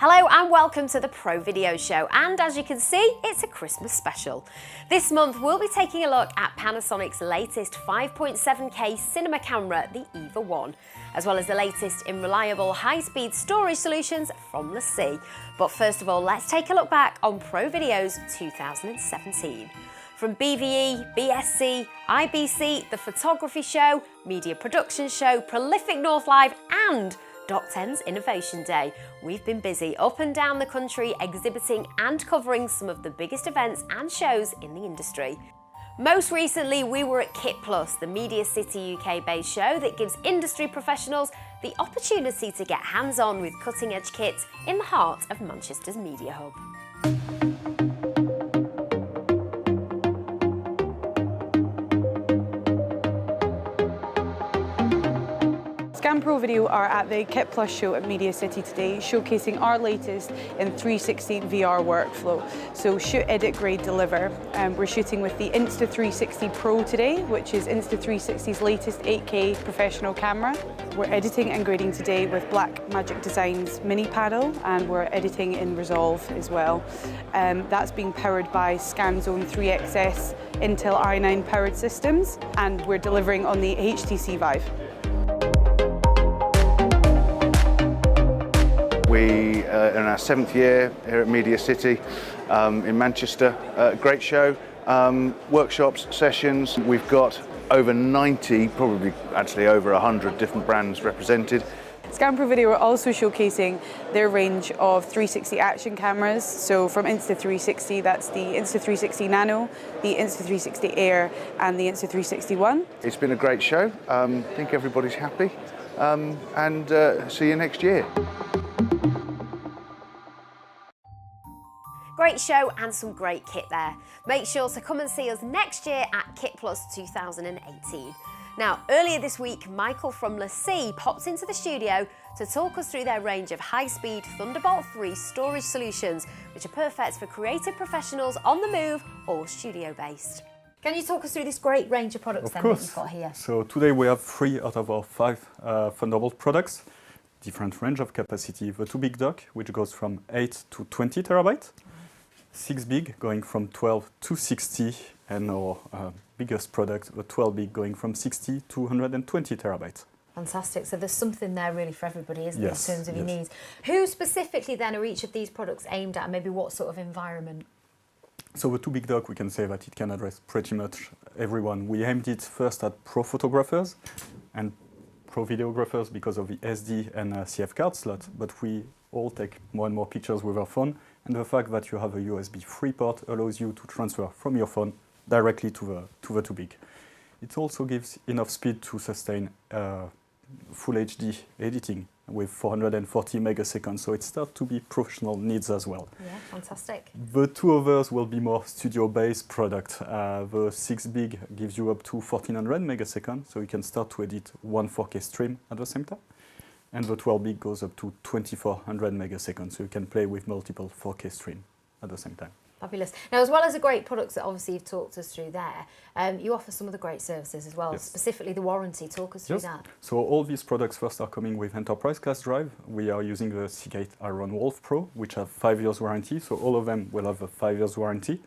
Hello and welcome to the Pro Video Show, and as you can see, it's a Christmas special. This month we'll be taking a look at Panasonic's latest 5.7K cinema camera, the EVA1, as well as the latest in reliable high-speed storage solutions from LaCie. But first of all, let's take a look back on Pro Video's 2017. From BVE, BSC, IBC, the Photography Show, Media Production Show, Prolific North Live and Doc 10's Innovation Day, we've been busy up and down the country exhibiting and covering some of the biggest events and shows in the industry. Most recently, we were at Kitplus, the Media City UK-based show that gives industry professionals the opportunity to get hands-on with cutting-edge kits in the heart of Manchester's media hub. Pro Video are at the Kitplus Show at Media City today, showcasing our latest in 360 VR workflow. So shoot, edit, grade, deliver. We're shooting with the Insta360 Pro today, which is Insta360's latest 8K professional camera. We're editing and grading today with Blackmagic Design's mini panel, and we're editing in Resolve as well. That's being powered by ScanZone 3XS Intel i9 powered systems, and we're delivering on the HTC Vive. We are in our 7th year here at Media City in Manchester. Great show, workshops, sessions. We've got over 90, probably actually over 100 different brands represented. Pro Video are also showcasing their range of 360 action cameras. So from Insta360, that's the Insta360 Nano, the Insta360 Air and the Insta360 One. It's been a great show. I think everybody's happy and see you next year. Great show and some great kit there. Make sure to come and see us next year at Kitplus 2018. Now, earlier this week, Michael from LaCie popped into the studio to talk us through their range of high-speed Thunderbolt 3 storage solutions, which are perfect for creative professionals on the move or studio-based. Can you talk us through this great range of products that you've got here? So today we have 3 out of our 5 Thunderbolt products. Different range of capacity. The 2 big dock, which goes from 8 to 20 terabytes. 6 big going from 12 to 60, and our biggest product, the 12 big, going from 60 to 120 terabytes. Fantastic. So there's something there really for everybody, isn't there, in terms of your yes. needs. Who specifically then are each of these products aimed at, and maybe what sort of environment? So the 2 big dock, we can say that it can address pretty much everyone. We aimed it first at pro photographers and pro videographers because of the SD and CF card slot, but we all take more and more pictures with our phone, and the fact that you have a USB 3 port allows you to transfer from your phone directly to the 2 big. It also gives enough speed to sustain full HD editing with 440 megaseconds, so it starts to be professional needs as well. Yeah, fantastic. The 2 others will be more studio-based product. The 6 big gives you up to 1400 megaseconds, so you can start to edit one 4K stream at the same time. And the 12 big goes up to 2400 megaseconds, so you can play with multiple 4K stream at the same time. Fabulous. Now, as well as the great products that obviously you've talked us through there, you offer some of the great services as well, specifically the warranty. Talk us through that. So all these products first are coming with enterprise class drive. We are using the Seagate Iron Wolf Pro, which have 5 years warranty, so all of them will have a 5 years warranty.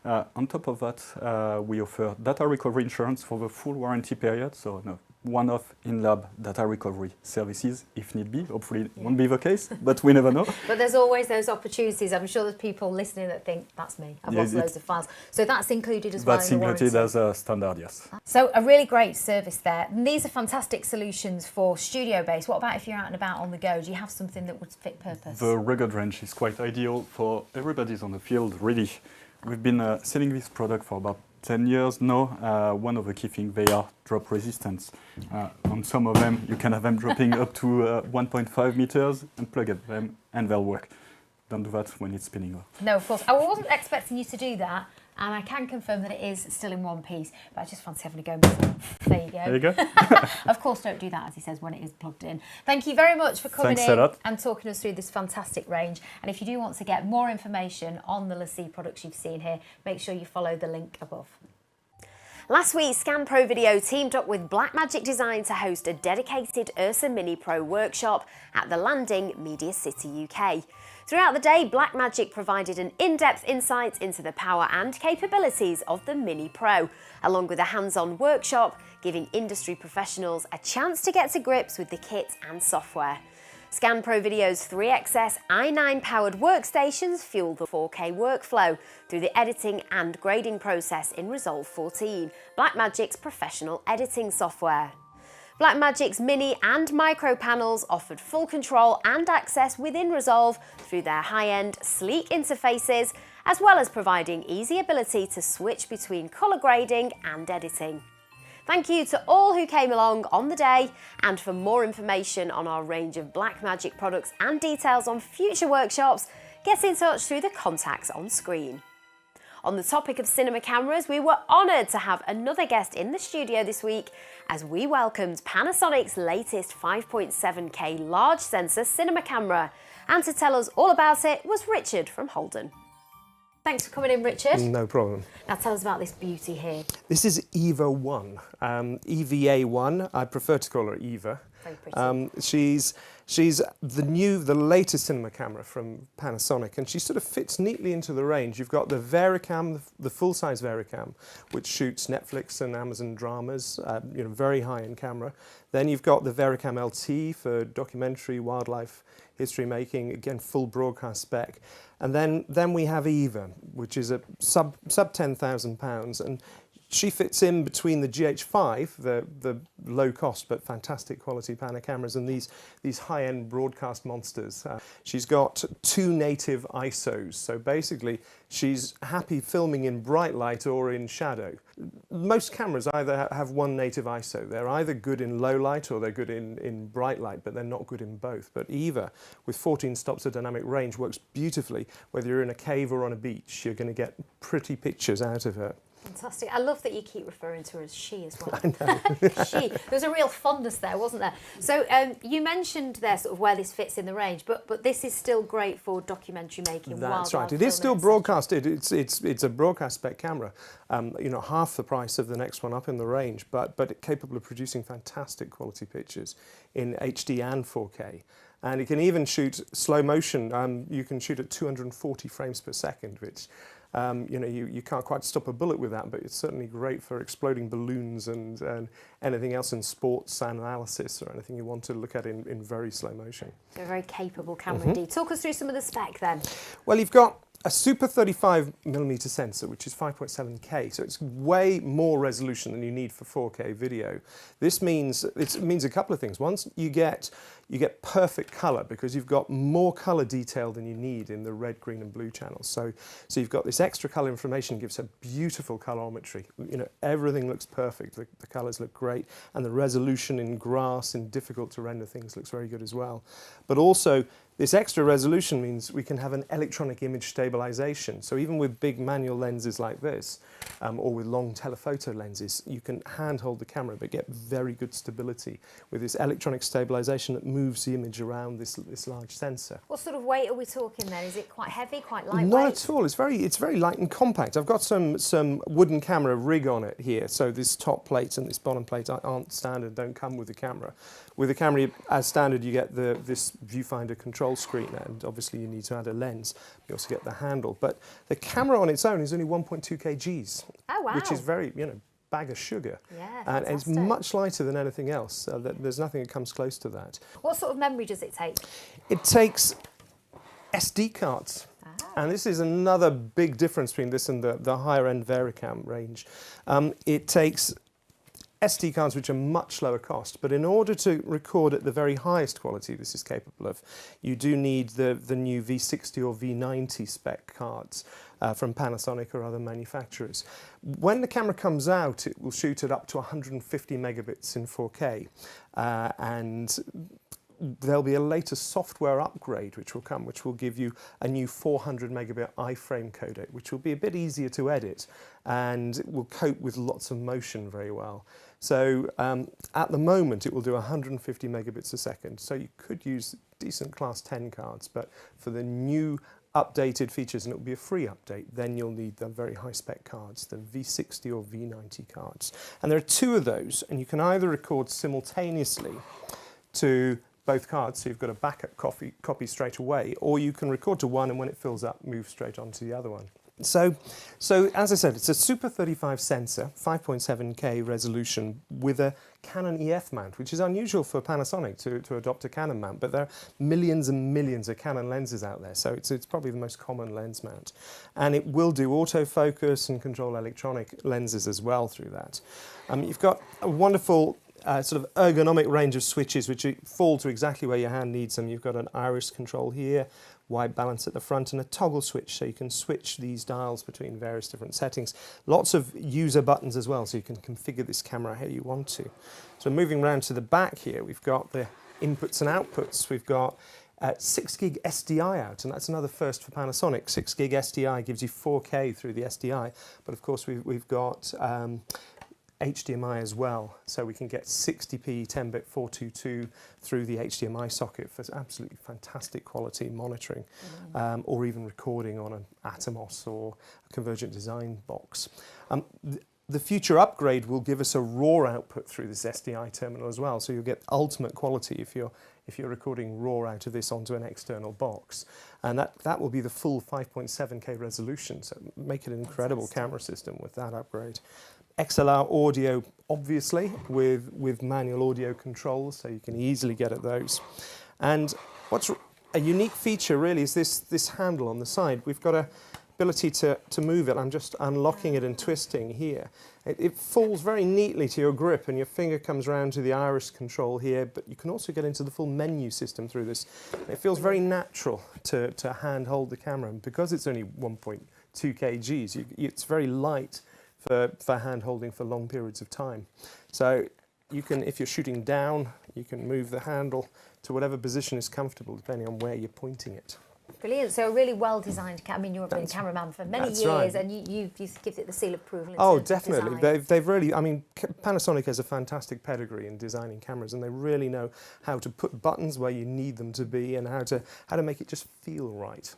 On top of that, we offer data recovery insurance for the full warranty period, so one-off in-lab data recovery services, if need be. Hopefully it won't be the case, but we never know. But there's always those opportunities. I'm sure there's people listening that think, that's me, I've lost loads of files. So that's included as well in the warranty? That's included as a standard, yes. So a really great service there. And these are fantastic solutions for studio-based. What about if you're out and about on the go? Do you have something that would fit purpose? The rugged range is quite ideal for everybody's on the field, really. We've been selling this product for about 10 years now. One of the key things, they are drop resistance. On some of them, you can have them dropping up to 1.5 meters and plug at them and they'll work. Don't do that when it's spinning off. No, of course. I wasn't expecting you to do that. And I can confirm that it is still in one piece, but I just fancy having a go myself. There you go. There you go. Of course, don't do that, as he says, when it is plugged in. Thank you very much for coming in and talking us through this fantastic range. And if you do want to get more information on the LaCie products you've seen here, make sure you follow the link above. Last week, Scan Pro Video teamed up with Blackmagic Design to host a dedicated URSA Mini Pro workshop at the Landing, Media City, UK. Throughout the day, Blackmagic provided an in-depth insight into the power and capabilities of the Mini Pro, along with a hands-on workshop, giving industry professionals a chance to get to grips with the kit and software. Scan Pro Video's 3XS i9-powered workstations fuel the 4K workflow through the editing and grading process in Resolve 14, Blackmagic's professional editing software. Blackmagic's mini and micro panels offered full control and access within Resolve through their high-end, sleek interfaces, as well as providing easy ability to switch between colour grading and editing. Thank you to all who came along on the day, and for more information on our range of Blackmagic products and details on future workshops, get in touch through the contacts on screen. On the topic of cinema cameras, we were honoured to have another guest in the studio this week as we welcomed Panasonic's latest 5.7K large sensor cinema camera. And to tell us all about it was Richard from Holden. Thanks for coming in, Richard. No problem. Now tell us about this beauty here. This is EVA1, EVA1. I prefer to call her Eva. Very pretty. She's the latest cinema camera from Panasonic, and she sort of fits neatly into the range. You've got the Vericam, the full-size Vericam, which shoots Netflix and Amazon dramas, very high-end camera. Then you've got the Vericam LT for documentary, wildlife, history making, again full broadcast spec. And then we have Eva, which is a sub £10,000, and she fits in between the GH5, the low cost but fantastic quality Pana cameras, and these high-end broadcast monsters. She's got 2 native ISOs, so basically she's happy filming in bright light or in shadow. Most cameras either have 1 native ISO. They're either good in low light or they're good in bright light, but they're not good in both. But Eva, with 14 stops of dynamic range, works beautifully. Whether you're in a cave or on a beach, you're going to get pretty pictures out of her. Fantastic. I love that you keep referring to her as she as well. I know. She. There was a real fondness there, wasn't there? So you mentioned there sort of where this fits in the range, but this is still great for documentary making. That's right. It is still broadcasted. It's a broadcast spec camera. Half the price of the next one up in the range, but capable of producing fantastic quality pictures in HD and 4K. And it can even shoot slow motion. You can shoot at 240 frames per second, which you can't quite stop a bullet with that, but it's certainly great for exploding balloons and anything else in sports analysis or anything you want to look at in very slow motion. So a very capable camera indeed. Talk us through some of the spec then. Well, you've got a super 35mm sensor, which is 5.7K, so it's way more resolution than you need for 4K video. This means a couple of things. One, you get perfect color because you've got more color detail than you need in the red, green, and blue channels. So you've got this extra color information, gives a beautiful colorimetry. Everything looks perfect. The colors look great, and the resolution in grass and difficult to render things looks very good as well. But also, this extra resolution means we can have an electronic image stabilization. So even with big manual lenses like this, or with long telephoto lenses, you can handhold the camera but get very good stability with this electronic stabilization that moves the image around this large sensor. What sort of weight are we talking then? Is it quite heavy, quite lightweight? Not at all. It's very light and compact. I've got some wooden camera rig on it here. So this top plate and this bottom plate aren't standard, don't come with the camera. With the camera as standard, you get this viewfinder control screen, and obviously you need to add a lens. You also get the handle. But the camera on its own is only 1.2 kgs, oh, wow. which is very, bag of sugar. Yeah, and fantastic. it's much lighter than anything else. There's nothing that comes close to that. What sort of memory does it take? It takes SD cards. And this is another big difference between this and the higher end Vericam range. It takes SD cards which are much lower cost, but in order to record at the very highest quality this is capable of, you do need the new V60 or V90 spec cards from Panasonic or other manufacturers. When the camera comes out, it will shoot at up to 150 megabits in 4K, and there'll be a later software upgrade which will come, which will give you a new 400 megabit iframe codec, which will be a bit easier to edit and will cope with lots of motion very well. So at the moment it will do 150 megabits a second, so you could use decent class 10 cards, but for the new updated features, and it will be a free update, then you'll need the very high-spec cards, the V60 or V90 cards. And there are two of those, and you can either record simultaneously to both cards, so you've got a backup copy straight away, or you can record to one and when it fills up, move straight on to the other one. So as I said, it's a Super 35 sensor, 5.7K resolution with a Canon EF mount, which is unusual for Panasonic to adopt a Canon mount, but there are millions and millions of Canon lenses out there, so it's probably the most common lens mount. And it will do autofocus and control electronic lenses as well through that. You've got a wonderful sort of ergonomic range of switches which fall to exactly where your hand needs them. You've got an iris control here, white balance at the front, and a toggle switch, so you can switch these dials between various different settings. Lots of user buttons as well, so you can configure this camera how you want to. So moving around to the back here, we've got the inputs and outputs. We've got 6 gig SDI out, and that's another first for Panasonic. 6 gig SDI gives you 4K through the SDI, but of course we've got HDMI as well, so we can get 60p 10-bit 422 through the HDMI socket for absolutely fantastic quality monitoring, or even recording on an Atomos or a Convergent Design box. The future upgrade will give us a RAW output through this SDI terminal as well, so you'll get ultimate quality if you're recording RAW out of this onto an external box, and that will be the full 5.7K resolution, so make it an incredible camera system with that upgrade. XLR audio, obviously, with manual audio controls, so you can easily get at those. And what's a unique feature really is this handle on the side. We've got a ability to move it. I'm just unlocking it and twisting here. It falls very neatly to your grip, and your finger comes round to the iris control here, but you can also get into the full menu system through this. It feels very natural to hand hold the camera, and because it's only 1.2 kgs, it's very light for hand holding for long periods of time. So you can, if you're shooting down, you can move the handle to whatever position is comfortable depending on where you're pointing it. Brilliant. So a really well-designed camera. I mean, you've been a cameraman for many years, right. and you give it the seal of approval. Oh, definitely. They've really, I mean, Panasonic has a fantastic pedigree in designing cameras, and they really know how to put buttons where you need them to be and how to make it just feel right.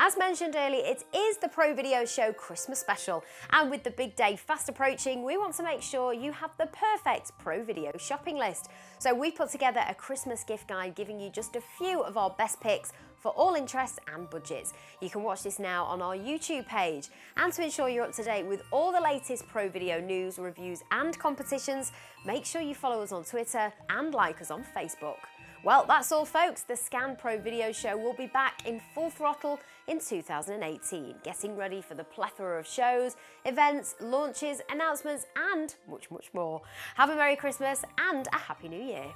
As mentioned earlier, it is the Pro Video Show Christmas special, and with the big day fast approaching, we want to make sure you have the perfect Pro Video shopping list. So we put together a Christmas gift guide giving you just a few of our best picks for all interests and budgets. You can watch this now on our YouTube page. And to ensure you're up to date with all the latest Pro Video news, reviews and competitions, make sure you follow us on Twitter and like us on Facebook. Well, that's all folks. The Scan Pro Video Show will be back in full throttle in 2018, getting ready for the plethora of shows, events, launches, announcements and much, much more. Have a Merry Christmas and a Happy New Year.